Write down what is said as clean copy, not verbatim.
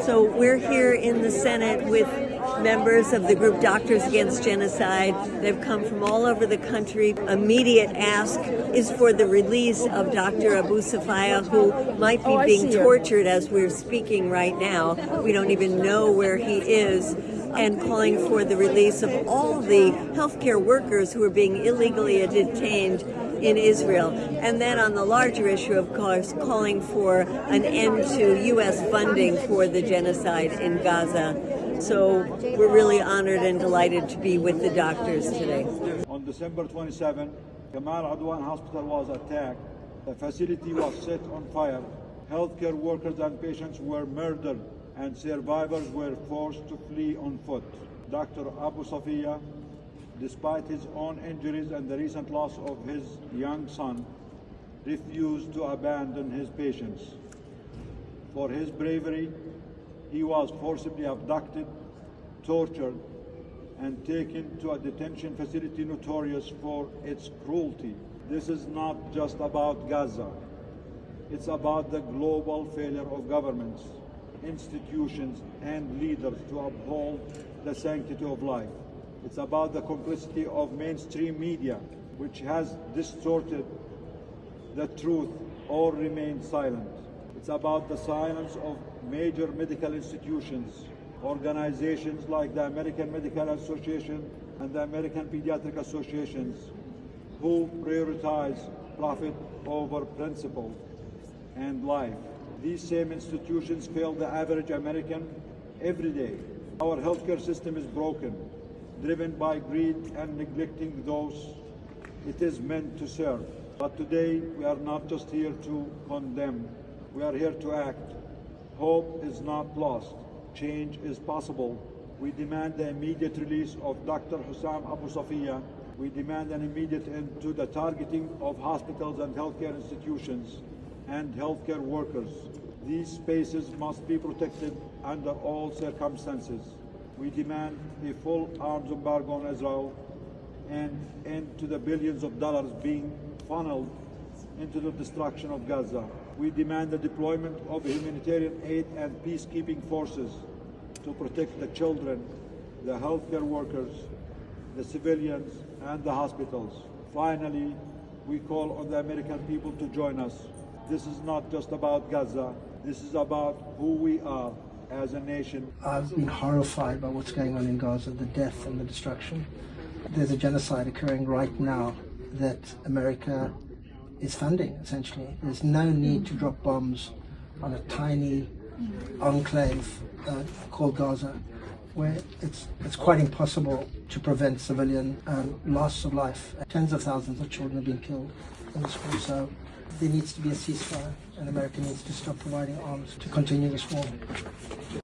So we're here in the Senate with members of the group Doctors Against Genocide. They've come from all over the country. Immediate ask is for the release of Dr. Abu Safiya, who might be being tortured as we're speaking right now. We don't even know where he is. And calling for the release of all the healthcare workers who are being illegally detained in Israel. And then on the larger issue, of course, calling for an end to U.S. funding for the genocide in Gaza. So we're really honored and delighted to be with the doctors today. On December 27, Gamal Adwan Hospital was attacked. The facility was set on fire. Healthcare workers and patients were murdered, and survivors were forced to flee on foot. Dr. Abu Safiya, despite his own injuries and the recent loss of his young son, refused to abandon his patients. For his bravery, he was forcibly abducted, tortured, and taken to a detention facility notorious for its cruelty. This is not just about Gaza. It's about the global failure of governments, institutions, and leaders to uphold the sanctity of life. It's about the complicity of mainstream media, which has distorted the truth or remained silent. It's about the silence of major medical institutions, organizations like the American Medical Association and the American Pediatric Associations, who prioritize profit over principle and life. These same institutions fail the average American every day. Our healthcare system is broken, driven by greed and neglecting those it is meant to serve. But today, we are not just here to condemn, we are here to act. Hope is not lost. Change is possible. We demand the immediate release of Dr. Hussam Abu Safiya. We demand an immediate end to the targeting of hospitals and healthcare institutions and healthcare workers. These spaces must be protected under all circumstances. We demand a full arms embargo on Israel and end to the billions of dollars being funneled into the destruction of Gaza. We demand the deployment of humanitarian aid and peacekeeping forces to protect the children, the healthcare workers, the civilians, and the hospitals. Finally, we call on the American people to join us. This is not just about Gaza. This is about who we are as a nation. I've been horrified by what's going on in Gaza, the death and the destruction. There's a genocide occurring right now that America is funding, essentially. There's no need to drop bombs on a tiny enclave called Gaza, where it's quite impossible to prevent civilian loss of life. Tens of thousands of children have been killed in this war, so there needs to be a ceasefire, and America needs to stop providing arms to continue this war.